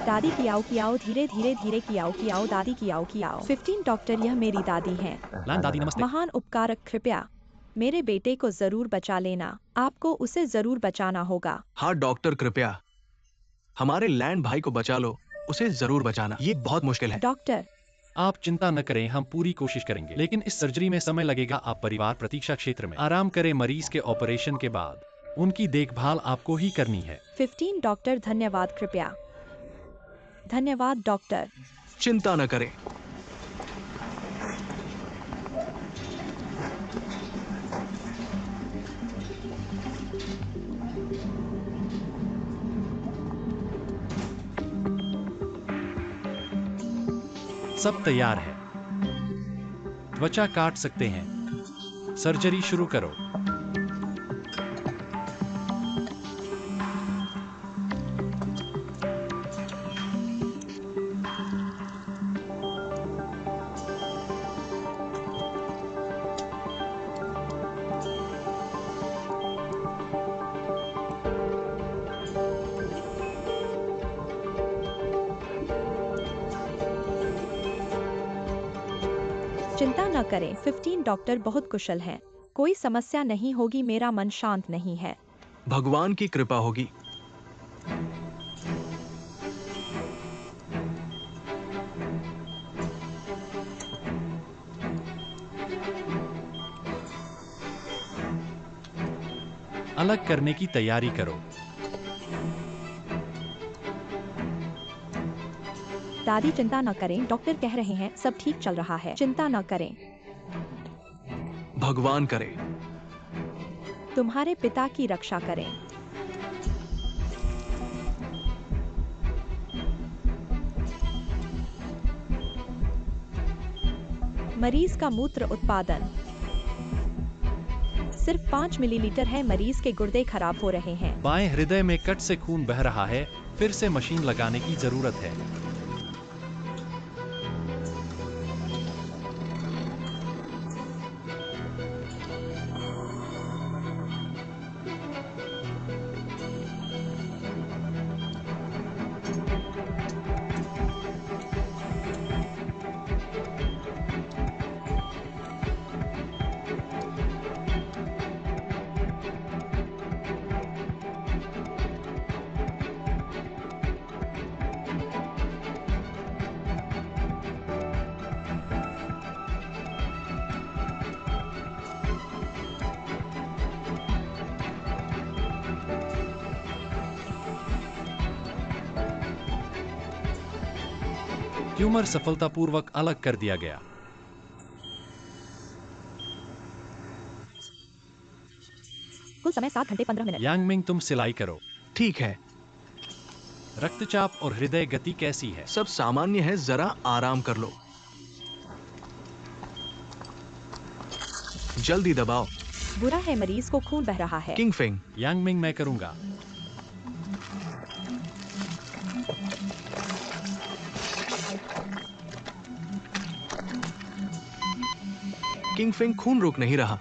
दादी कियाओ कियाओ धीरे धीरे धीरे कियाओ कियाओ दादी कियाओ कियाओ 15 डॉक्टर यह मेरी दादी हैं। लैंड दादी नमस्ते। महान उपकारक कृपया मेरे बेटे को जरूर बचा लेना, आपको उसे जरूर बचाना होगा। हाँ डॉक्टर कृपया हमारे लैंड भाई को बचा लो, उसे जरूर बचाना, ये बहुत मुश्किल है। डॉक्टर आप चिंता न करें, हम पूरी कोशिश करेंगे, लेकिन इस सर्जरी में समय लगेगा। आप परिवार प्रतीक्षा क्षेत्र में आराम करें। मरीज के ऑपरेशन के बाद उनकी देखभाल आपको ही करनी है। 15 डॉक्टर धन्यवाद कृपया। धन्यवाद डॉक्टर। चिंता न करें। सब तैयार है। त्वचा काट सकते हैं। सर्जरी शुरू करो। चिंता न करें, 15 डॉक्टर बहुत कुशल हैं। कोई समस्या नहीं होगी, मेरा मन शांत नहीं है। भगवान की कृपा होगी। अलग करने की तैयारी करो। दादी चिंता न करें, डॉक्टर कह रहे हैं सब ठीक चल रहा है, चिंता न करें। भगवान करे। तुम्हारे पिता की रक्षा करें। मरीज का मूत्र उत्पादन सिर्फ 5 मिलीलीटर है। मरीज के गुर्दे खराब हो रहे हैं। बाएं हृदय में कट से खून बह रहा है। फिर से मशीन लगाने की जरूरत है। ट्यूमर सफलतापूर्वक अलग कर दिया गया। कुल समय 7 घंटे 15 मिनट। यांगमिंग तुम सिलाई करो। ठीक है। रक्तचाप और हृदय गति कैसी है? सब सामान्य है, जरा आराम कर लो। जल्दी दबाओ। बुरा है, मरीज को खून बह रहा है। किंगफिंग। यांगमिंग मैं करूंगा। किंगफिंग खून रुक नहीं रहा।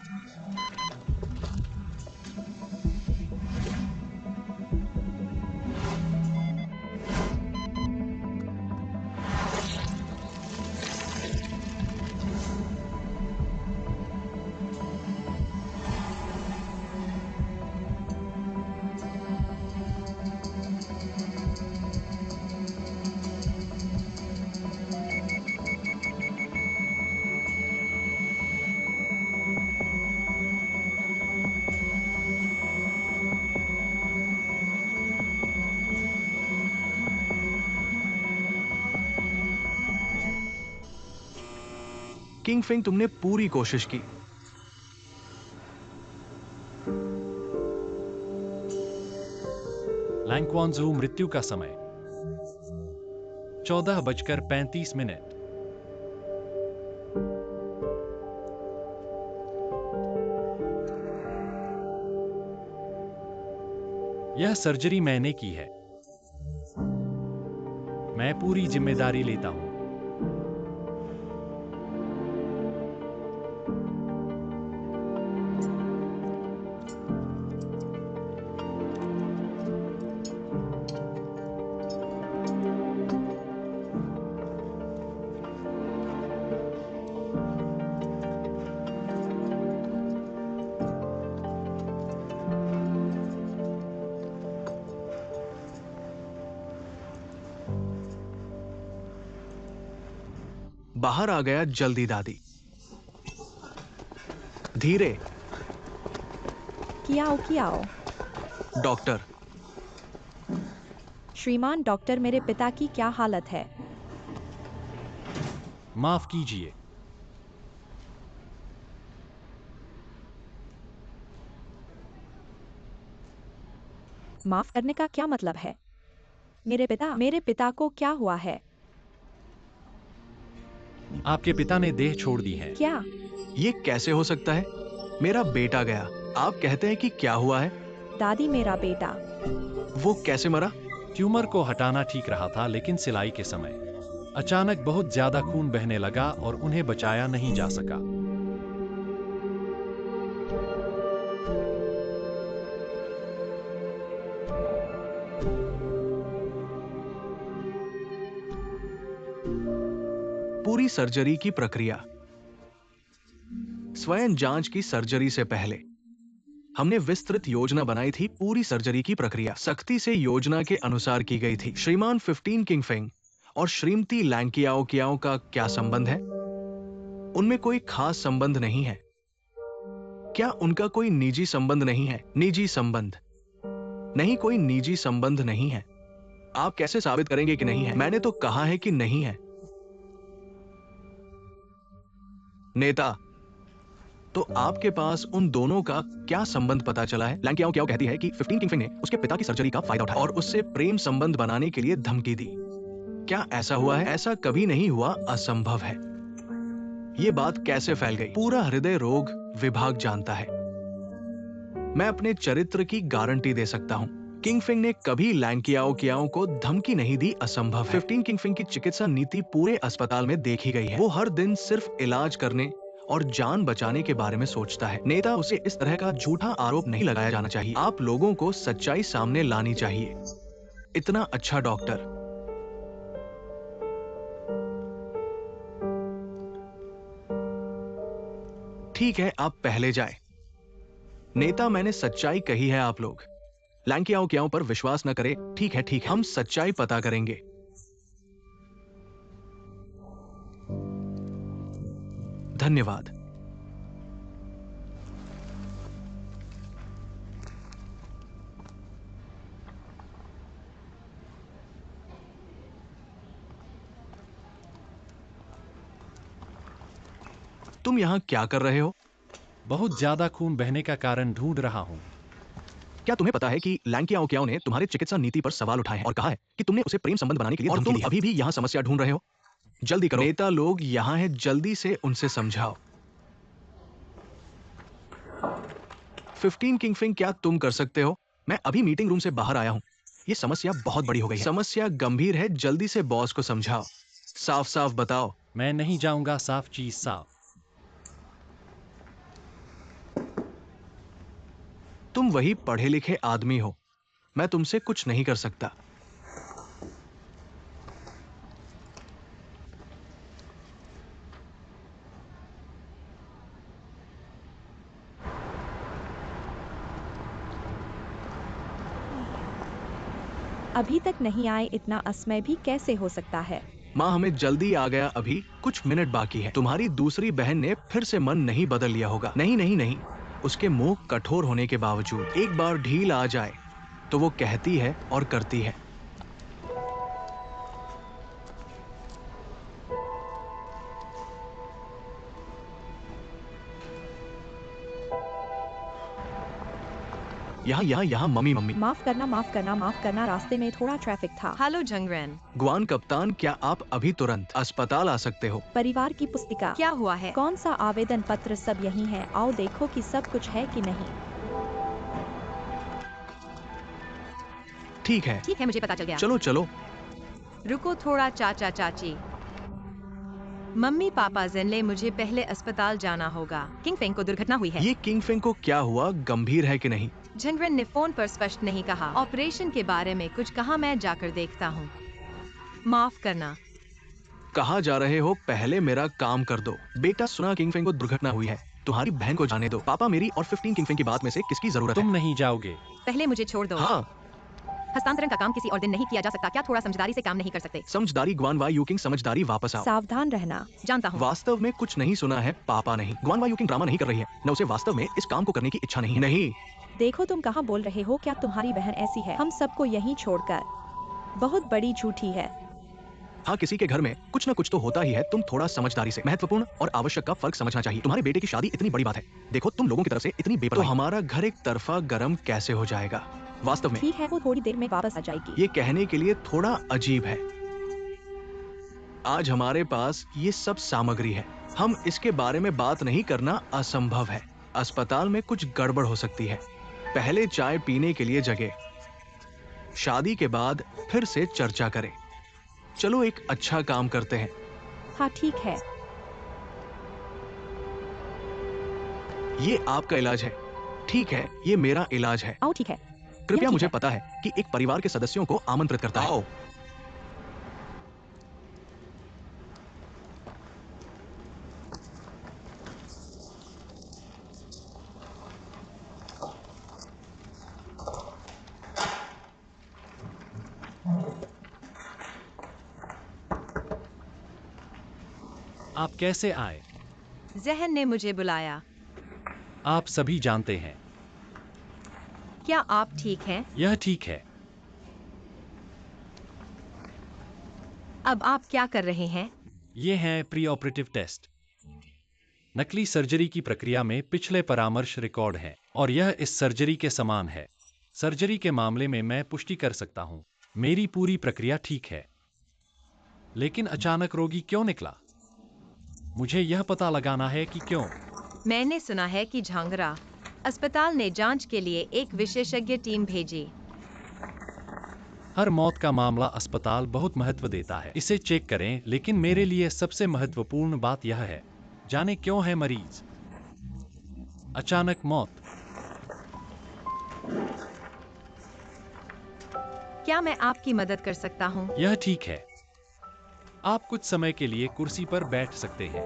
किंगफिंग तुमने पूरी कोशिश की। लैंक्वानजू मृत्यु का समय 14:35। यह सर्जरी मैंने की है। मैं पूरी जिम्मेदारी लेता हूं। बाहर आ गया जल्दी दादी। धीरे। कियाओ। डॉक्टर। श्रीमान डॉक्टर, मेरे पिता की क्या हालत है? माफ कीजिए। माफ करने का क्या मतलब है? मेरे पिता को क्या हुआ है? आपके पिता ने देह छोड़ दी है। क्या? ये कैसे हो सकता है? मेरा बेटा गया। आप कहते हैं कि क्या हुआ है? दादी, मेरा बेटा। वो कैसे मरा? ट्यूमर को हटाना ठीक रहा था, लेकिन सिलाई के समय अचानक बहुत ज्यादा खून बहने लगा और उन्हें बचाया नहीं जा सका। पूरी सर्जरी की प्रक्रिया। स्वयं जांच की सर्जरी से पहले हमने विस्तृत योजना बनाई थी। पूरी सर्जरी की प्रक्रिया सख्ती से योजना के अनुसार की गई थी। श्रीमान 15 किंगफिंग और श्रीमती लैंकियाओ का क्या संबंध है? उनमें कोई खास संबंध नहीं है। क्या उनका कोई निजी संबंध नहीं है? निजी संबंध नहीं, कोई निजी संबंध नहीं है। आप कैसे साबित करेंगे कि नहीं है? मैंने तो कहा है कि नहीं है। नेता, तो आपके पास उन दोनों का क्या संबंध पता चला है? लैंकियाओ कहती है कि 15 किंगफिंग ने उसके पिता की सर्जरी का फायदा उठाया और उससे प्रेम संबंध बनाने के लिए धमकी दी। क्या ऐसा हुआ है? ऐसा कभी नहीं हुआ, असंभव है। ये बात कैसे फैल गई? पूरा हृदय रोग विभाग जानता है। मैं अपने चरित्र की गारंटी दे सकता हूं। किंगफिंग ने कभी लैंकियाओ को धमकी नहीं दी, असंभव है। 15 किंगफिंग की चिकित्सा नीति पूरे अस्पताल में देखी गई है। वो हर दिन सिर्फ इलाज करने और जान बचाने के बारे में सोचता है। नेता, उसे इस तरह का झूठा आरोप नहीं लगाया जाना चाहिए। आप लोगों को सच्चाई सामने लानी चाहिए। इतना अच्छा डॉक्टर। ठीक है, आप पहले जाए। नेता, मैंने सच्चाई कही है। आप लोग लैंकियाओ पर विश्वास न करें। ठीक है, हम सच्चाई पता करेंगे। धन्यवाद। तुम यहाँ क्या कर रहे हो? बहुत ज्यादा खून बहने का कारण ढूंढ रहा हूँ। क्या तुम्हें पता है कि लैंकियाओ ने तुम्हारे चिकित्सा नीति पर सवाल उठाए हैं और कहा है कि तुमने उसे प्रेम संबंध बनाने के लिए धमकी दी है? तुम अभी भी यहाँ समस्या ढूंढ रहे हो? जल्दी करो। नेता लोग यहाँ हैं, जल्दी से उनसे समझाओ। 15 किंगफिंग, क्या तुम कर सकते हो? मैं अभी मीटिंग रूम से बाहर आया हूँ। ये समस्या बहुत बड़ी हो गई है। समस्या गंभीर है, जल्दी से बॉस को समझाओ। साफ साफ बताओ। मैं नहीं जाऊंगा। साफ चीज साफ। तुम वही पढ़े लिखे आदमी हो। मैं तुमसे कुछ नहीं कर सकता। अभी तक नहीं आए, इतना असमय भी कैसे हो सकता है? माँ, हमें जल्दी आ गया, अभी कुछ मिनट बाकी है। तुम्हारी दूसरी बहन ने फिर से मन नहीं बदल लिया होगा। नहीं नहीं नहीं, उसके मुंह कठोर होने के बावजूद एक बार ढील आ जाए तो वो कहती है और करती है। यहाँ मम्मी। माफ करना, रास्ते में थोड़ा ट्रैफिक था। हेलो जंगरेन। गुआन कप्तान, क्या आप अभी तुरंत अस्पताल आ सकते हो? परिवार की पुस्तिका। क्या हुआ है? कौन सा आवेदन पत्र? सब यही है। आओ देखो कि सब कुछ है कि नहीं। ठीक है, मुझे पता चल गया। चलो। रुको थोड़ा चाचा चाची। मम्मी पापा जिनले, मुझे पहले अस्पताल जाना होगा। किंगफिंग को दुर्घटना हुई है। ये किंगफिंग को क्या हुआ? गंभीर है कि नहीं? जनरन ने फोन पर स्पष्ट नहीं कहा। ऑपरेशन के बारे में कुछ कहा। मैं जाकर देखता हूँ। माफ करना। कहाँ जा रहे हो? पहले मेरा काम कर दो। बेटा, सुना किंगफिंग को दुर्घटना हुई है। तुम्हारी बहन को जाने दो। पापा, मेरी और 15 किंगफिंग की बात में से किसकी जरूरत है? तुम नहीं जाओगे। पहले मुझे छोड़ दो। हाँ, हस्तांतरण का काम किसी और दिन नहीं किया जा सकता। क्या थोड़ा समझदारी से काम नहीं कर सकते? समझदारी ग्वान वाई यूकिंग, समझदारी वापस आओ। सावधान रहना। जानता हूँ। वास्तव में कुछ नहीं सुना है पापा नहीं। ग्वान वाई यूकिंग ड्रामा नहीं कर रही है, न उसे वास्तव में इस काम को करने की इच्छा नहीं। नहीं, देखो तुम कहाँ बोल रहे हो। क्या तुम्हारी बहन ऐसी है? हम सबको यहीं छोड़कर बहुत बड़ी झूठी है। हाँ, किसी के घर में कुछ न कुछ तो होता ही है। तुम थोड़ा समझदारी से महत्वपूर्ण और आवश्यक का फर्क समझना चाहिए। तुम्हारे बेटे की शादी इतनी बड़ी बात है, देखो तुम लोगों की तरफ से इतनी बेपरवाही। तो हमारा घर एक तरफा गरम कैसे हो जाएगा? वास्तव में ठीक है, वो थोड़ी देर में वापस आ जाएगी। ये कहने के लिए थोड़ा अजीब है। आज हमारे पास ये सब सामग्री है, हम इसके बारे में बात नहीं करना असंभव है। अस्पताल में कुछ गड़बड़ हो सकती है। पहले चाय पीने के लिए जगह, शादी के बाद फिर से चर्चा करें। चलो एक अच्छा काम करते हैं। हाँ ठीक है। ये आपका इलाज है, ठीक है, ये मेरा इलाज है। आओ ठीक है। कृपया ठीक मुझे है। पता है कि एक परिवार के सदस्यों को आमंत्रित करता है। आओ। आप कैसे आए? जहन ने मुझे बुलाया। आप सभी जानते हैं। क्या आप ठीक हैं? यह ठीक है। अब आप क्या कर रहे हैं? ये हैं प्री ऑपरेटिव टेस्ट। नकली सर्जरी की प्रक्रिया में पिछले परामर्श रिकॉर्ड हैं और यह इस सर्जरी के समान है। सर्जरी के मामले में मैं पुष्टि कर सकता हूं, मेरी पूरी प्रक्रिया ठीक है। लेकिन अचानक रोगी क्यों निकला? मुझे यह पता लगाना है कि क्यों। मैंने सुना है कि झांगरा अस्पताल ने जांच के लिए एक विशेषज्ञ टीम भेजी। हर मौत का मामला अस्पताल बहुत महत्व देता है, इसे चेक करें। लेकिन मेरे लिए सबसे महत्वपूर्ण बात यह है, जाने क्यों है मरीज अचानक मौत। क्या मैं आपकी मदद कर सकता हूँ? यह ठीक है, आप कुछ समय के लिए कुर्सी पर बैठ सकते हैं।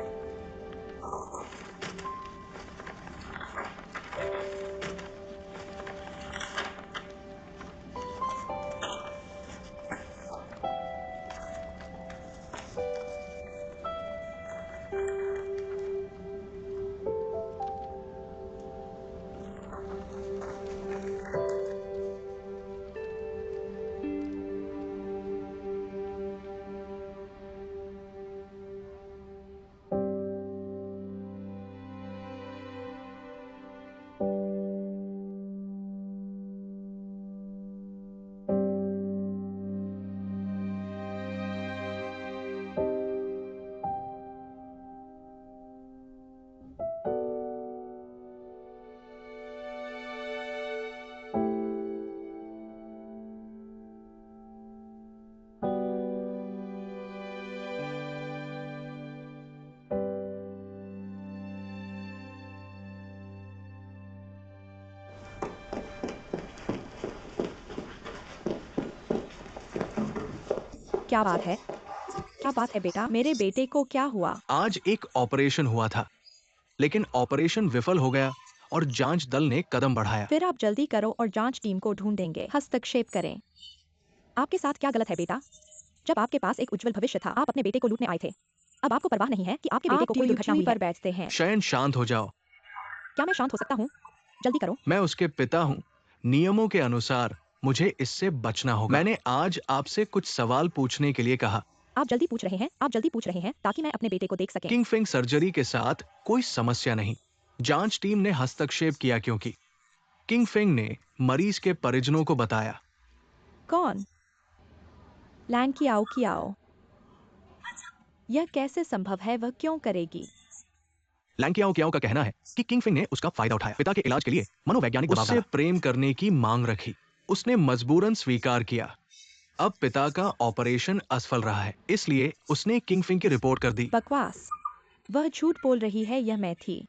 क्या बात है? क्या बात है बेटा? मेरे बेटे को क्या हुआ? आज एक ऑपरेशन हुआ था, लेकिन ऑपरेशन विफल हो गया और जांच दल ने कदम बढ़ाया। फिर आप जल्दी करो और जांच टीम को ढूंढेंगे। हस्तक्षेप करें। आपके साथ क्या गलत है बेटा? जब आपके पास एक उज्जवल भविष्य था, आप अपने बेटे को लूटने आए थे। अब आपको परवाह नहीं है कि आपके बेटे को कोई दुर्घटना हुई है। पर बैठते हैं। शयन, शांत हो जाओ। क्या मैं शांत हो सकता हूँ? जल्दी करो। मैं उसके पिता हूँ, नियमों के अनुसार मुझे इससे बचना होगा। मैंने आज आपसे कुछ सवाल पूछने के लिए कहा। आप जल्दी पूछ रहे हैं, आप जल्दी पूछ रहे हैं ताकि मैं अपने बेटे को देख सकें। किंग फेंग सर्जरी के साथ कोई समस्या नहीं। जांच टीम ने हस्तक्षेप किया क्योंकि किंग फेंग ने मरीज के परिजनों को बताया। कौन? लैंग कियाओ कियाओ। यह कैसे संभव है? वह क्यों करेगी? लैंग कियाओ कियाओ का कहना है कि किंग फेंग ने उसका फायदा उठाया, पिता के इलाज के लिए मनोवैज्ञानिक दबाव डाला, उससे प्रेम करने की मांग रखी। उसने मजबूरन स्वीकार किया। अब पिता का ऑपरेशन असफल रहा है, इसलिए उसने किंग फेंग की रिपोर्ट कर दी। बकवास। वह झूठ बोल रही है। यह मैं थी।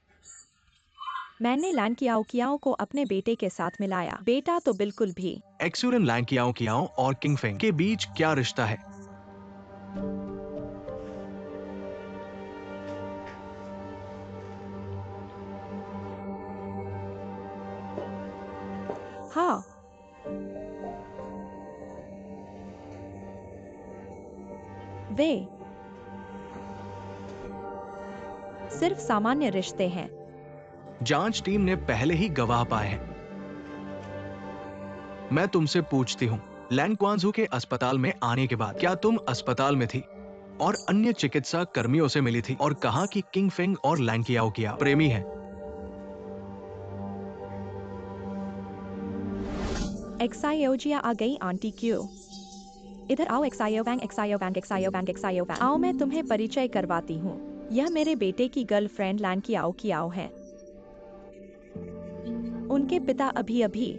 मैंने लैंग कियाओ कियाओ को अपने बेटे के साथ मिलाया। बेटा तो बिल्कुल भी। एक्सुरिन लैंग कियाओ कियाओ और किंग फेंग के बीच क्या रिश्ता है? हाँ। वे सिर्फ सामान्य रिश्ते हैं। जांच टीम ने पहले ही गवाह पाए हैं। मैं तुमसे पूछती हूँ, लैंग क्वांजू के अस्पताल में आने के बाद क्या तुम अस्पताल में थी और अन्य चिकित्सा कर्मियों से मिली थी और कहा कि किंग फेंग और लैंग कियाओ प्रेमी हैं? एक्सायोजिया आ गई आंटी क्यों? इधर आओ एक्सायो वैंग एक्सायो वैंग एक्सायो वैंग एक्सायो वैंग। आओ मैं तुम्हें परिचय करवाती हूँ। यह मेरे बेटे की गर्लफ्रेंड लैंग कियाओ है। उनके पिता अभी अभी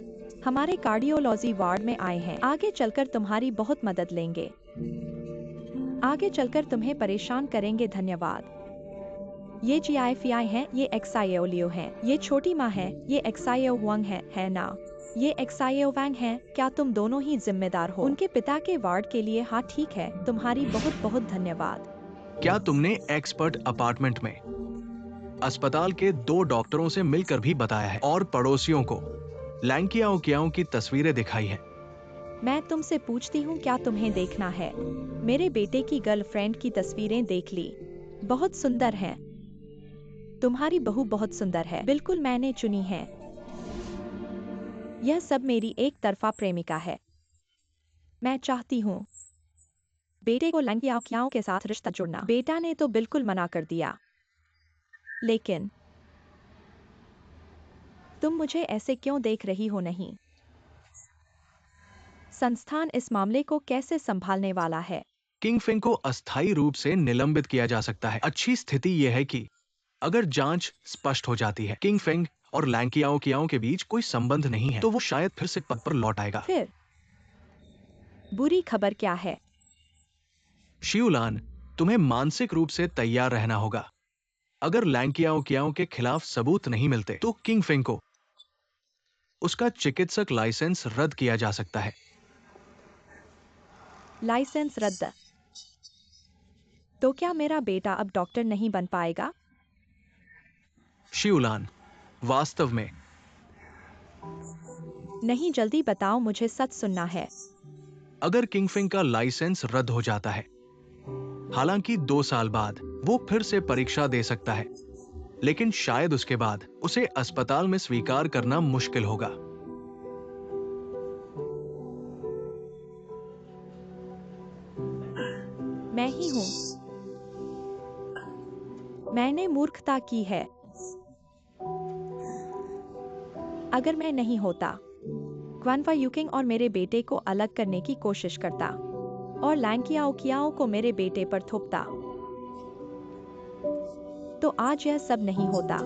हमारे कार्डियोलॉजी वार्ड में आए हैं। आगे चलकर तुम्हारी बहुत मदद लेंगे। आगे चलकर तुम्हें परेशान करेंगे। धन्यवाद। ये जीआईफीआई हैं, ये एक्सायो लियो हैं, ये छोटी माँ है, ये एक्सायो वंग है ना? ये एक्सायो वैंग हैं। क्या तुम दोनों ही जिम्मेदार हो उनके पिता के वार्ड के लिए? हाँ ठीक है, तुम्हारी बहुत बहुत धन्यवाद। क्या तुमने एक्सपर्ट अपार्टमेंट में अस्पताल के 2 डॉक्टरों से मिलकर भी बताया है और पड़ोसियों को लैंग कियाओ की तस्वीरें दिखाई है? मैं तुमसे पूछती हूँ, क्या तुम्हें देखना है? मेरे बेटे की गर्लफ्रेंड की तस्वीरें देख ली, बहुत सुंदर हैं। तुम्हारी बहू बहुत सुंदर है, बिल्कुल मैंने चुनी है। यह सब मेरी एक तरफा प्रेमिका है। मैं चाहती हूँ बेटे को लैंग कियाओ के साथ रिश्ता जुड़ना। बेटा ने तो बिल्कुल मना कर दिया। लेकिन तुम मुझे ऐसे क्यों देख रही हो? नहीं। संस्थान इस मामले को कैसे संभालने वाला है? किंग फेंग को अस्थायी रूप से निलंबित किया जा सकता है। अच्छी स्थिति यह है कि अगर जांच स्पष्ट हो जाती है किंग फेंग और लैंग कियाओ के बीच कोई संबंध नहीं है, तो वो शायद फिर से पद पर लौट आएगा। फिर बुरी खबर क्या है? शिवलान, तुम्हें मानसिक रूप से तैयार रहना होगा। अगर लैंग कियाओ के खिलाफ सबूत नहीं मिलते, तो किंग फेंग को उसका चिकित्सक लाइसेंस रद्द किया जा सकता है। लाइसेंस रद्द? तो क्या मेरा बेटा अब डॉक्टर नहीं बन पाएगा? शिवलान, वास्तव में नहीं, जल्दी बताओ, मुझे सच सुनना है। अगर किंग फेंग का लाइसेंस रद्द हो जाता है, हालांकि 2 साल बाद वो फिर से परीक्षा दे सकता है, लेकिन शायद उसके बाद उसे अस्पताल में स्वीकार करना मुश्किल होगा। मैं ही हूँ। मैंने मूर्खता की है। अगर मैं नहीं होता, क्वानफा यूकिंग और मेरे बेटे को अलग करने की कोशिश करता और लैंग कियाओ को मेरे बेटे पर थोपता, तो आज यह सब नहीं होता।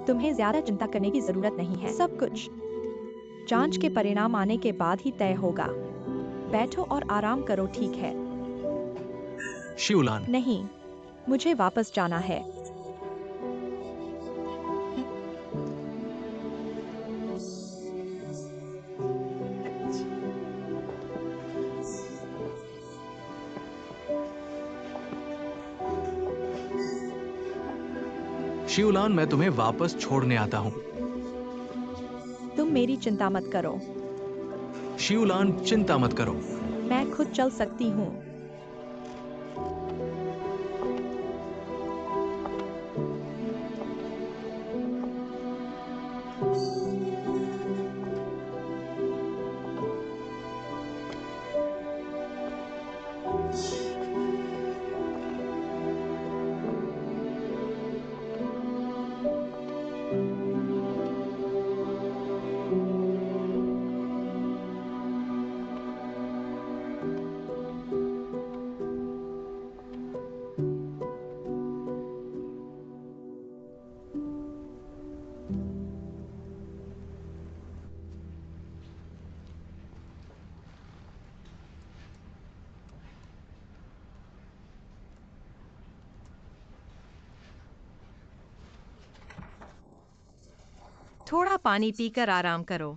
तुम्हें ज्यादा चिंता करने की जरूरत नहीं है। सब कुछ जांच के परिणाम आने के बाद ही तय होगा। बैठो और आराम करो, ठीक है? शिवलान, नहीं, मुझे वापस जाना है। शिवलान, मैं तुम्हें वापस छोड़ने आता हूं। तुम मेरी चिंता मत करो। शिवलान, चिंता मत करो। मैं खुद चल सकती हूँ। थोड़ा पानी पीकर आराम करो।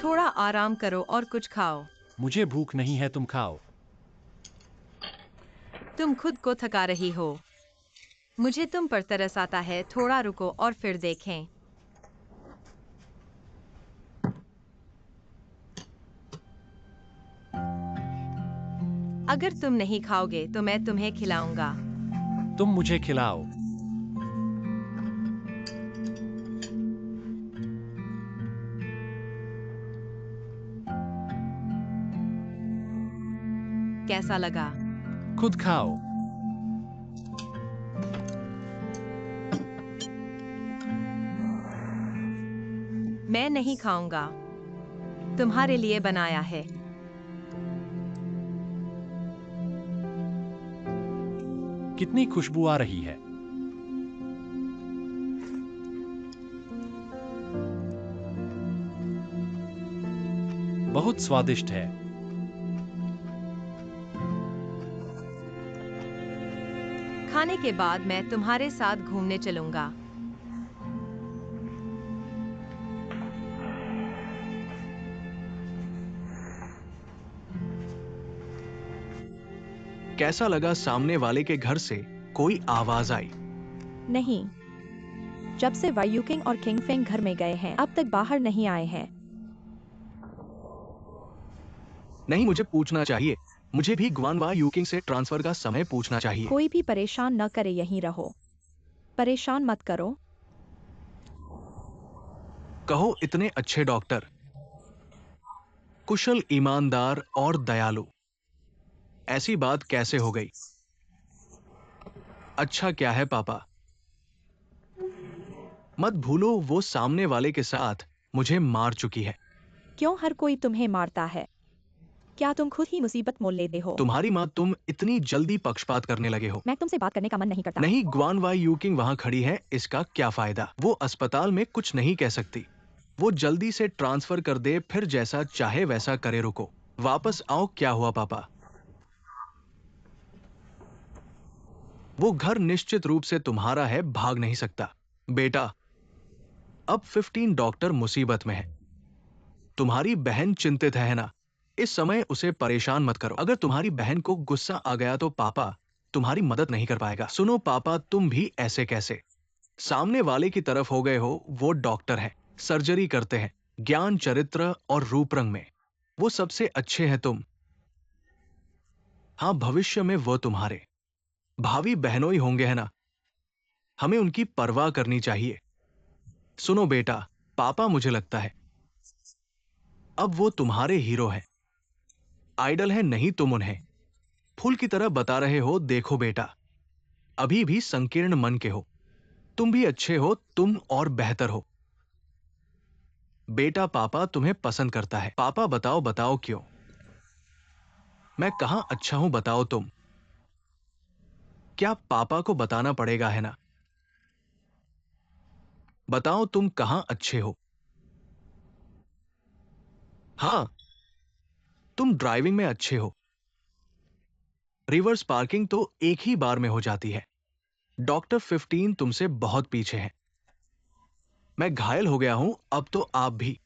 थोड़ा आराम करो और कुछ खाओ। मुझे भूख नहीं है, तुम खाओ। तुम खुद को थका रही हो। मुझे तुम पर तरस आता है। थोड़ा रुको और फिर देखें। अगर तुम नहीं खाओगे तो मैं तुम्हें खिलाऊंगा। तुम मुझे खिलाओ। कैसा लगा? खुद खाओ। मैं नहीं खाऊंगा। तुम्हारे लिए बनाया है। कितनी खुशबू आ रही है। बहुत स्वादिष्ट है। खाने के बाद मैं तुम्हारे साथ घूमने चलूंगा। कैसा लगा सामने वाले के घर से कोई आवाज आई? नहीं, जब से वायु किंग और किंग फेंग घर में गए हैं अब तक बाहर नहीं आए हैं। नहीं, मुझे पूछना चाहिए। मुझे भी ग्वानवा यूकिंग से ट्रांसफर का समय पूछना चाहिए। कोई भी परेशान न करे, यहीं रहो। परेशान मत करो। कहो, इतने अच्छे डॉक्टर, कुशल, ईमानदार और दयालु, ऐसी बात कैसे हो गई? अच्छा क्या है पापा? मत भूलो वो सामने वाले के साथ मुझे मार चुकी है। क्यों हर कोई तुम्हें मारता है? क्या तुम खुद ही मुसीबत मोल लेते हो? तुम्हारी माँ, तुम इतनी जल्दी पक्षपात करने लगे हो। मैं तुमसे बात करने का मन नहीं करता। नहीं, ग्वानवा यूकिंग वहां खड़ी है, इसका क्या फायदा? वो अस्पताल में कुछ नहीं कह सकती। वो जल्दी से ट्रांसफर कर दे, फिर जैसा चाहे वैसा करे। रुको, वापस आओ। क्या हुआ पापा? वो घर निश्चित रूप से तुम्हारा है, भाग नहीं सकता। बेटा, अब 15 डॉक्टर मुसीबत में है। तुम्हारी बहन चिंतित है ना? इस समय उसे परेशान मत करो। अगर तुम्हारी बहन को गुस्सा आ गया तो पापा तुम्हारी मदद नहीं कर पाएगा। सुनो पापा, तुम भी ऐसे कैसे? सामने वाले की तरफ हो गए हो। वो डॉक्टर है, सर्जरी करते हैं, ज्ञान, चरित्र और रूप रंग में वो सबसे अच्छे हैं। तुम, हाँ, भविष्य में वो तुम्हारे भावी बहनों ही होंगे, है ना? हमें उनकी परवाह करनी चाहिए। सुनो बेटा, पापा, मुझे लगता है अब वो तुम्हारे हीरो हैं, आइडल है। नहीं, तुम उन्हें फूल की तरह बता रहे हो। देखो बेटा, अभी भी संकीर्ण मन के हो। तुम भी अच्छे हो, तुम और बेहतर हो। बेटा, पापा तुम्हें पसंद करता है। पापा, बताओ बताओ क्यों? मैं कहां अच्छा हूं, बताओ तुम। क्या पापा को बताना पड़ेगा, है ना? बताओ तुम कहां अच्छे हो? हाँ, तुम ड्राइविंग में अच्छे हो। रिवर्स पार्किंग तो एक ही बार में हो जाती है। डॉक्टर 15 तुमसे बहुत पीछे हैं। मैं घायल हो गया हूं, अब तो आप भी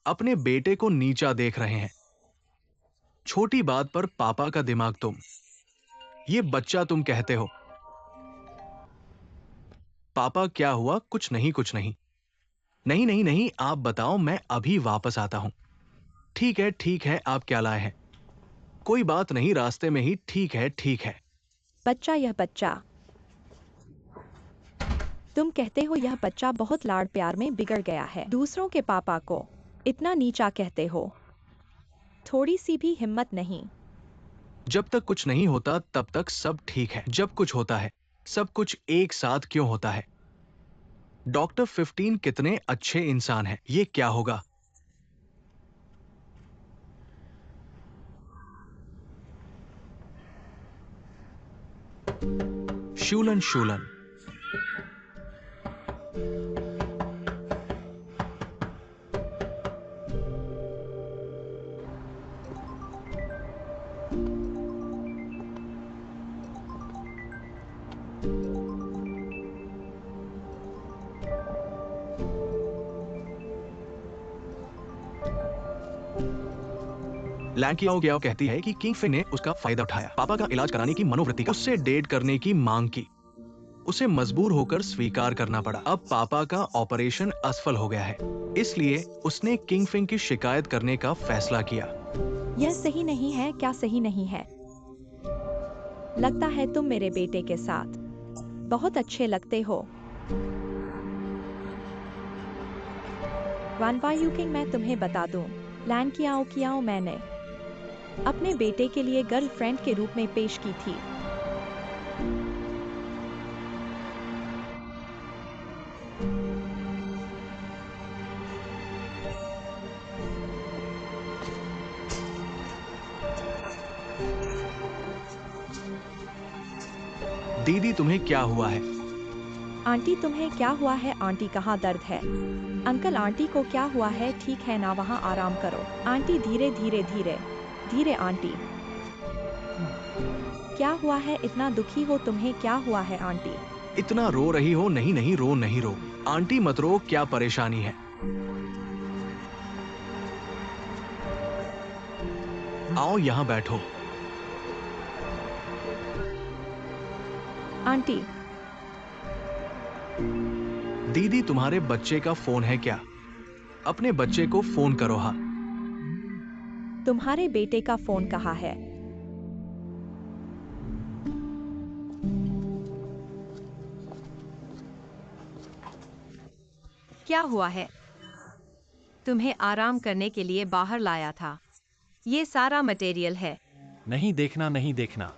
अपने बेटे को नीचा देख रहे हैं। छोटी बात पर पापा का दिमाग। तुम ये बच्चा तुम कहते हो। पापा क्या हुआ? कुछ नहीं, कुछ नहीं। नहीं नहीं नहीं, आप बताओ, मैं अभी वापस आता हूं। ठीक है ठीक है, आप क्या लाए हैं? कोई बात नहीं, रास्ते में ही। ठीक है ठीक है। बच्चा, यह बच्चा, तुम कहते हो यह बच्चा बहुत लाड़ प्यार में बिगड़ गया है। दूसरों के पापा को इतना नीचा कहते हो? थोड़ी सी भी हिम्मत नहीं। जब तक कुछ नहीं होता तब तक सब ठीक है। जब कुछ होता है सब कुछ एक साथ क्यों होता है? डॉक्टर 15 कितने अच्छे इंसान हैं। ये क्या होगा? शूलन शूलन। लैंग कियाओ कियाओ कहती है कि किंग फिंग ने उसका फायदा उठाया, पापा का इलाज कराने की मनोवृत्ति का, उससे डेट करने की मांग की। उसे मजबूर होकर स्वीकार करना पड़ा। अब पापा का ऑपरेशन असफल हो गया है, इसलिए उसने किंग फिंग की शिकायत करने का फैसला किया। यह सही नहीं है। क्या सही नहीं है? लगता है तुम मेरे बेटे के साथ बहुत अच्छे लगते हो। वान वायू किंग, मैं तुम्हें बता दूं, लैंग कियाओ कियाओ मैंने अपने बेटे के लिए गर्लफ्रेंड के रूप में पेश की थी। दीदी तुम्हें क्या हुआ है? आंटी तुम्हें क्या हुआ है? आंटी कहाँ दर्द है? अंकल आंटी को क्या हुआ है? ठीक है ना, वहाँ आराम करो। आंटी धीरे धीरे धीरे धीरे। आंटी क्या हुआ है? इतना दुखी हो? तुम्हें क्या हुआ है आंटी? इतना रो रही हो? नहीं नहीं, रो नहीं रो। आंटी मत रो, क्या परेशानी है? आओ यहाँ बैठो। आंटी दीदी तुम्हारे बच्चे का फोन है क्या? अपने बच्चे को फोन करो। हाँ, तुम्हारे बेटे का फोन कहाँ है? क्या हुआ है? तुम्हें आराम करने के लिए बाहर लाया था। ये सारा मटेरियल है। नहीं देखना, नहीं देखना।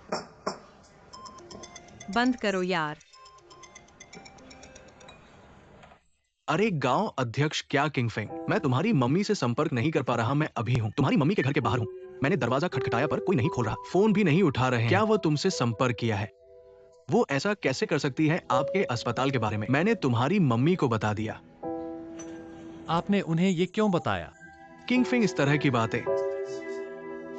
बंद करो यार। अरे गांव अध्यक्ष क्या किंग फिंग, मैं तुम्हारी मम्मी से संपर्क नहीं कर पा रहा। मैं अभी हूँ तुम्हारी मम्मी के घर के बाहर हूँ। मैंने दरवाजा खटखटाया पर कोई नहीं खोल रहा, फोन भी नहीं उठा रहे हैं। क्या वो तुमसे संपर्क किया है? वो ऐसा कैसे कर सकती है? आपके अस्पताल के बारे में मैंने तुम्हारी मम्मी को बता दिया। आपने उन्हें ये क्यों बताया? किंग फिंग, इस तरह की बातें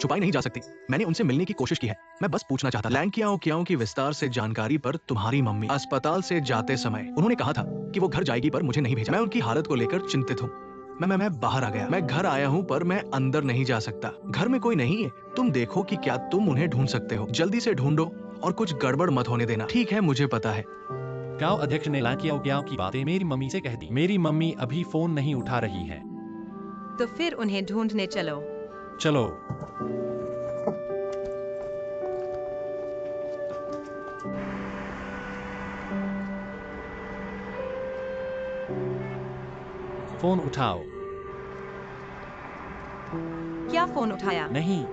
छुपाई नहीं जा सकती। मैंने उनसे मिलने की कोशिश की है, मैं बस पूछना चाहता था। लैंग कियाओ कियाओ की विस्तार से जानकारी पर तुम्हारी मम्मी अस्पताल से जाते समय उन्होंने कहा था कि वो घर जाएगी पर मुझे नहीं भेजा। मैं उनकी हालत को लेकर चिंतित हूँ। मैं बाहर आ गया। मैं घर आया हूँ पर मैं अंदर नहीं जा सकता। घर में कोई नहीं है। तुम देखो कि क्या तुम उन्हें ढूंढ सकते हो। जल्दी से ढूंढो और कुछ गड़बड़ मत होने देना, ठीक है? मुझे पता है। गांव अध्यक्ष ने लैंग कियाओ कियाओ की बातें मेरी मम्मी से कह दी। मेरी मम्मी अभी फोन नहीं उठा रही है। तो फिर उन्हें ढूंढने चलो। चलो। फोन उठाओ। क्या फोन उठाया? नहीं।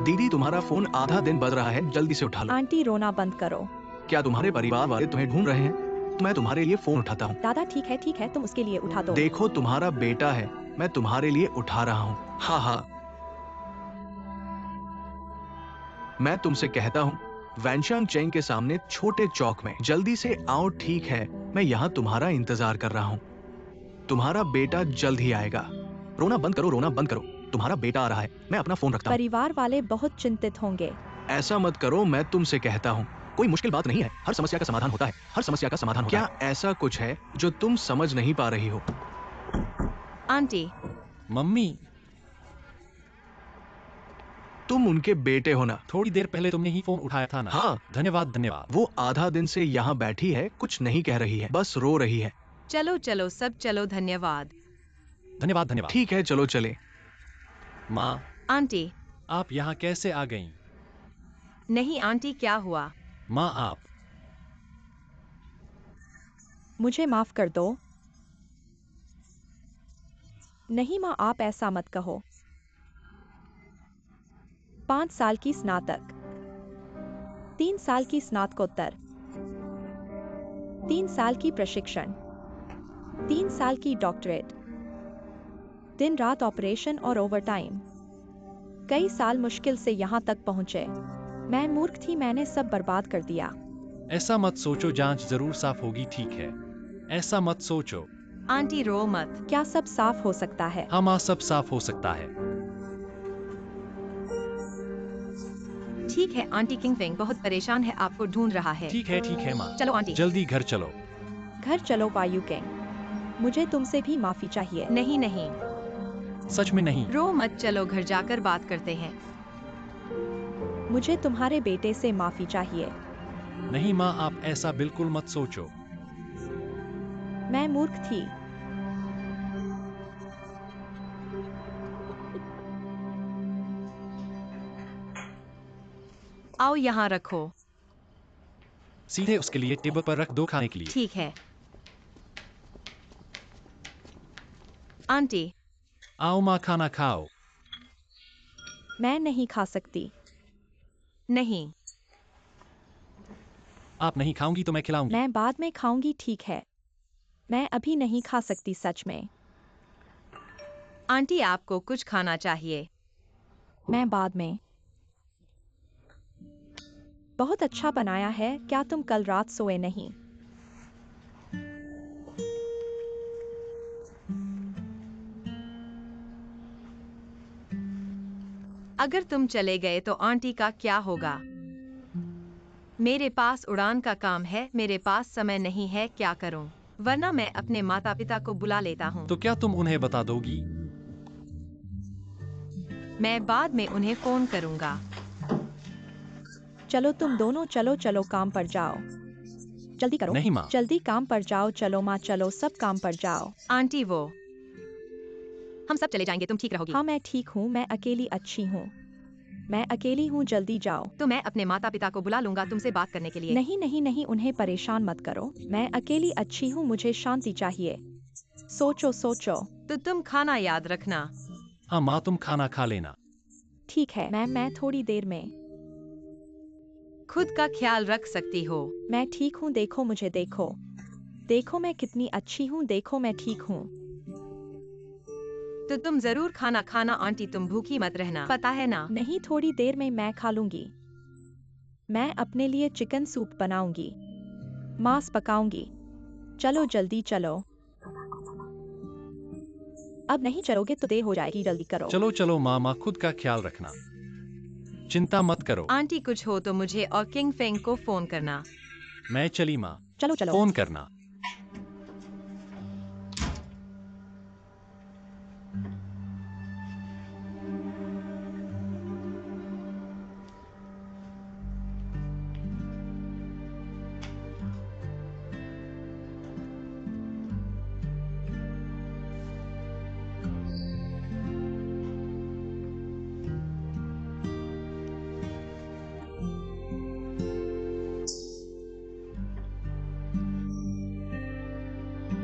दीदी तुम्हारा फोन आधा दिन बज रहा है, जल्दी से उठा लो। आंटी रोना बंद करो। क्या तुम्हारे परिवार वाले तुम्हें ढूंढ रहे हैं? तो मैं तुम्हारे लिए फोन उठाता हूँ। दादा ठीक है, तुम उसके लिए उठा दो। देखो तुम्हारा बेटा है, मैं तुम्हारे लिए उठा रहा हूँ। हाँ हाँ, मैं तुमसे कहता हूँ वैनशांग चेंग के सामने छोटे चौक में। जल्दी से आओ, ठीक है? मैं यहाँ तुम्हारा इंतजार कर रहा हूँ। तुम्हारा बेटा जल्द ही आएगा। रोना बंद करो, रोना बंद करो। तुम्हारा बेटा आ रहा है। मैं अपना फोन रखता हूँ। परिवार वाले बहुत चिंतित होंगे। ऐसा मत करो, मैं तुमसे कहता हूँ। कोई मुश्किल बात नहीं है, हर समस्या का समाधान होता है। हर समस्या का समाधान होता है। क्या ऐसा कुछ है जो तुम समझ नहीं पा रही हो? आंटी, मम्मी, तुम उनके बेटे हो ना? थोड़ी देर पहले तुमने ही फोन उठाया था ना? हाँ। धन्यवाद धन्यवाद। वो आधा दिन से यहाँ बैठी है, कुछ नहीं कह रही है, बस रो रही है। चलो चलो सब चलो, धन्यवाद। धन्यवाद धन्यवाद। ठीक है, चलो चले। माँ, आंटी, आप यहाँ कैसे आ गईं? नहीं आंटी, क्या हुआ? माँ, आप मुझे माफ कर दो। नहीं माँ, आप ऐसा मत कहो। 5 साल की स्नातक, 3 साल की स्नातकोत्तर, 3 साल की प्रशिक्षण, 3 साल की डॉक्टरेट, दिन रात ऑपरेशन और ओवरटाइम, कई साल मुश्किल से यहाँ तक पहुँचे। मैं मूर्ख थी, मैंने सब बर्बाद कर दिया। ऐसा मत सोचो, जांच जरूर साफ होगी, ठीक है? ऐसा मत सोचो। आंटी रो मत। क्या सब साफ हो सकता है? हाँ माँ, सब साफ हो सकता है। ठीक है आंटी, किंग फिंग बहुत परेशान है, आपको ढूंढ रहा है। ठीक है माँ। चलो आंटी। जल्दी घर चलो। घर चलो वायु किंग, मुझे तुमसे भी माफी चाहिए। नहीं नहीं, सच में नहीं। रो मत, चलो घर जाकर बात करते हैं। मुझे तुम्हारे बेटे से माफी चाहिए। नहीं माँ, आप ऐसा बिल्कुल मत सोचो। मैं मूर्ख थी। आओ यहाँ रखो। सीधे उसके लिए टेबल पर रख दो खाने के लिए। ठीक है। आंटी, आओ माँ, खाना खाओ। मैं नहीं खा सकती। नहीं। आप नहीं खाऊंगी तो मैं खिलाऊंगी। मैं बाद में खाऊंगी, ठीक है। मैं अभी नहीं खा सकती, सच में। आंटी, आपको कुछ खाना चाहिए। मैं बाद में। बहुत अच्छा बनाया है। क्या तुम कल रात सोए नहीं? अगर तुम चले गए तो आंटी का क्या होगा? मेरे पास उड़ान का काम है, मेरे पास समय नहीं है, क्या करूं? वरना मैं अपने माता पिता को बुला लेता हूं। तो क्या तुम उन्हें बता दोगी? मैं बाद में उन्हें फोन करूंगा। चलो तुम दोनों, चलो चलो काम पर जाओ। जल्दी करो। नहीं माँ। जल्दी काम पर जाओ। चलो माँ, चलो सब काम पर जाओ। आंटी, वो हम सब चले जाएंगे, तुम ठीक रहोगी। हाँ मैं ठीक हूँ, मैं अकेली अच्छी हूँ। मैं अकेली हूँ, जल्दी जाओ। तो मैं अपने माता पिता को बुला लूंगा तुमसे बात करने के लिए। नहीं नहीं नहीं, उन्हें परेशान मत करो। मैं अकेली अच्छी हूँ, मुझे शांति चाहिए। सोचो सोचो। तो तुम खाना याद रखना। हाँ माँ, तुम खाना खा लेना। ठीक है, मैं थोड़ी देर में। खुद का ख्याल रख सकती हो। मैं ठीक हूँ, देखो मुझे, देखो। देखो मैं कितनी अच्छी हूँ, देखो मैं ठीक हूँ। तो तुम जरूर खाना खाना आंटी, तुम भूखी मत रहना, पता है ना? नहीं, थोड़ी देर में मैं खा लूंगी। मैं अपने लिए चिकन सूप बनाऊंगी, मांस पकाऊंगी। चलो जल्दी चलो। अब नहीं चलोगे तो देर हो जाएगी, जल्दी करो। चलो चलो माँ, खुद का ख्याल रखना। चिंता मत करो। आंटी, कुछ हो तो मुझे और किंग फेंग को फोन करना। मैं चली माँ। चलो चलो। फोन करना।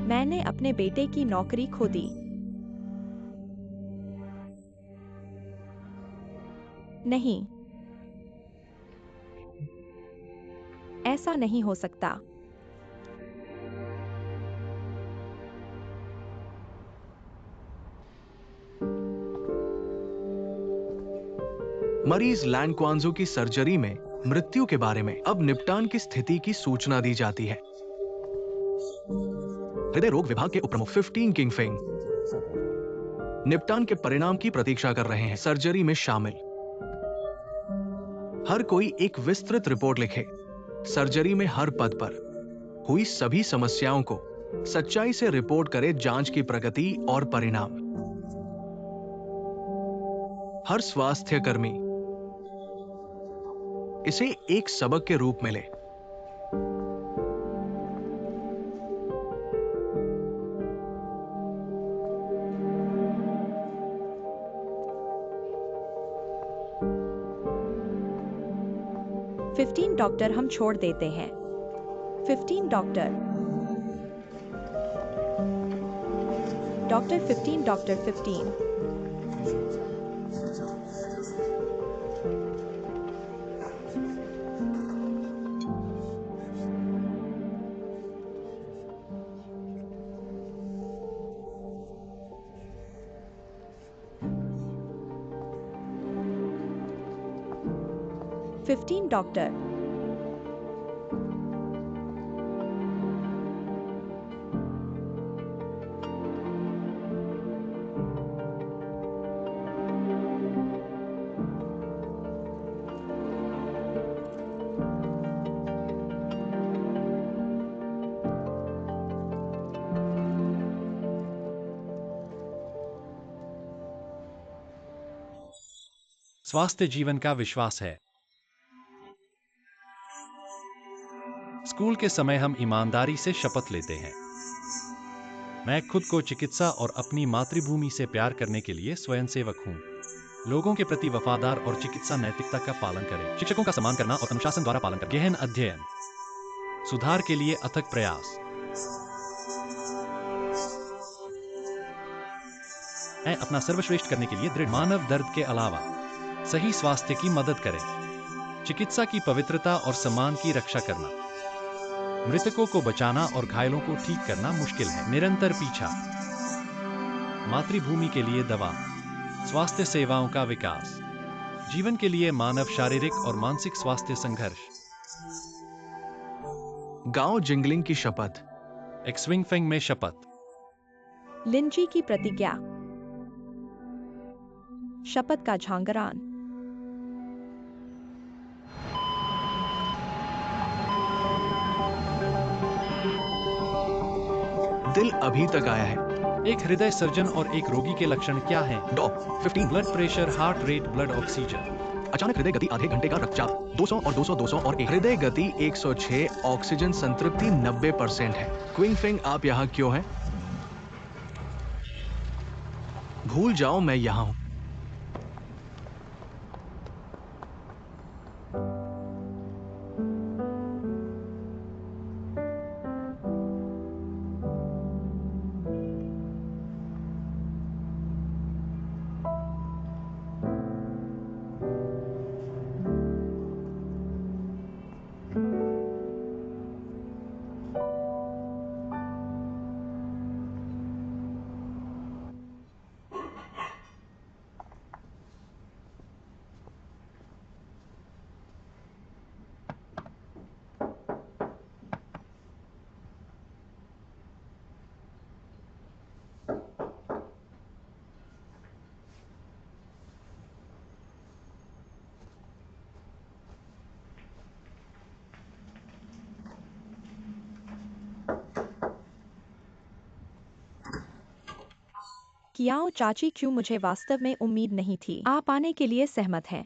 मैंने अपने बेटे की नौकरी खो दी। नहीं, ऐसा नहीं हो सकता। मरीज लैंग क्वांजो की सर्जरी में मृत्यु के बारे में अब निपटान की स्थिति की सूचना दी जाती है। हृदय रोग विभाग के उपप्रमुख 15 किंग फेंग निपटान के परिणाम की प्रतीक्षा कर रहे हैं। सर्जरी में शामिल हर कोई एक विस्तृत रिपोर्ट लिखे। सर्जरी में हर पद पर हुई सभी समस्याओं को सच्चाई से रिपोर्ट करे। जांच की प्रगति और परिणाम। हर स्वास्थ्य कर्मी इसे एक सबक के रूप में ले। फिफ्टीन डॉक्टर हम छोड़ देते हैं। 15 doctor. Doctor 15, doctor 15। Fifteen doctor. स्वास्थ्य जीवन का विश्वास है। स्कूल के समय हम ईमानदारी से शपथ लेते हैं। मैं खुद को चिकित्सा और अपनी मातृभूमि से प्यार करने के लिए स्वयंसेवक हूँ। लोगों के प्रति वफादार और चिकित्सा नैतिकता का पालन करें। शिक्षकों का सम्मान करना और अनुशासन द्वारा पालन करें। गहन अध्ययन, सुधार के लिए अथक प्रयास। मैं अपना सर्वश्रेष्ठ करने के लिए दृढ़। मानव दर्द के अलावा सही स्वास्थ्य की मदद करें। चिकित्सा की पवित्रता और सम्मान की रक्षा करना। मृतकों को बचाना और घायलों को ठीक करना मुश्किल है। निरंतर पीछा। मातृभूमि के लिए दवा, स्वास्थ्य सेवाओं का विकास, जीवन के लिए मानव शारीरिक और मानसिक स्वास्थ्य संघर्ष। गांव जिंगलिंग की शपथ। एक्सविंगफेंग में शपथ। लिंजी की प्रतिज्ञा। शपथ का झांगरान। दिल अभी तक आया है। एक हृदय सर्जन और एक रोगी के लक्षण क्या हैं? डॉ 15। Blood pressure, heart rate, blood oxygen. अचानक हृदय गति आधे घंटे का रक्तचाप 200 और 200 200 और 1। हृदय गति 106, ऑक्सीजन संतृप्ति 90% है। क्विंगफिंग आप यहाँ क्यों हैं? भूल जाओ मैं यहाँ हूँ। कियाओ चाची, क्यों मुझे वास्तव में उम्मीद नहीं थी। आप आने के लिए सहमत हैं।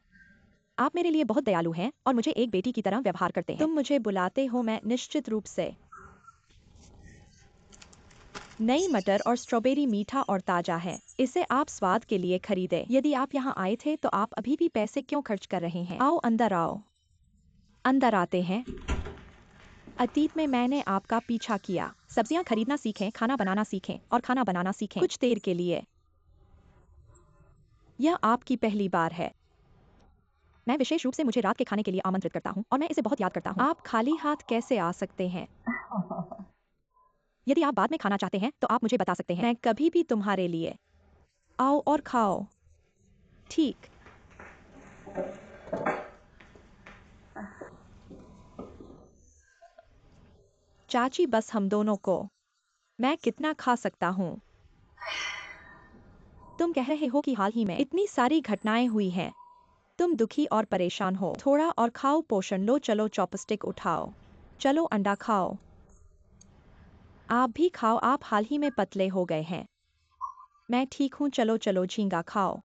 आप मेरे लिए बहुत दयालु हैं और मुझे एक बेटी की तरह व्यवहार करते हैं। तुम मुझे बुलाते हो, मैं निश्चित रूप से। नई मटर और स्ट्रॉबेरी मीठा और ताजा है। इसे आप स्वाद के लिए खरीदे। यदि आप यहाँ आए थे तो आप अभी भी पैसे क्यों खर्च कर रहे हैं? आओ अंदर आओ। अंदर आते हैं। अतीत में मैंने आपका पीछा किया। सब्जियां खरीदना सीखें, खाना बनाना सीखें और खाना बनाना सीखें कुछ देर के लिए। यह आपकी पहली बार है। मैं विशेष रूप से मुझे रात के खाने के लिए आमंत्रित करता हूं और मैं इसे बहुत याद करता हूं। आप खाली हाथ कैसे आ सकते हैं? यदि आप बाद में खाना चाहते हैं तो आप मुझे बता सकते हैं। मैं कभी भी तुम्हारे लिए। आओ और खाओ। ठीक। चाची, बस हम दोनों को। मैं कितना खा सकता हूँ? तुम कह रहे हो कि हाल ही में इतनी सारी घटनाएं हुई हैं। तुम दुखी और परेशान हो। थोड़ा और खाओ, पोषण लो। चलो चॉपस्टिक उठाओ। चलो अंडा खाओ। आप भी खाओ, आप हाल ही में पतले हो गए हैं। मैं ठीक हूँ। चलो चलो झींगा खाओ।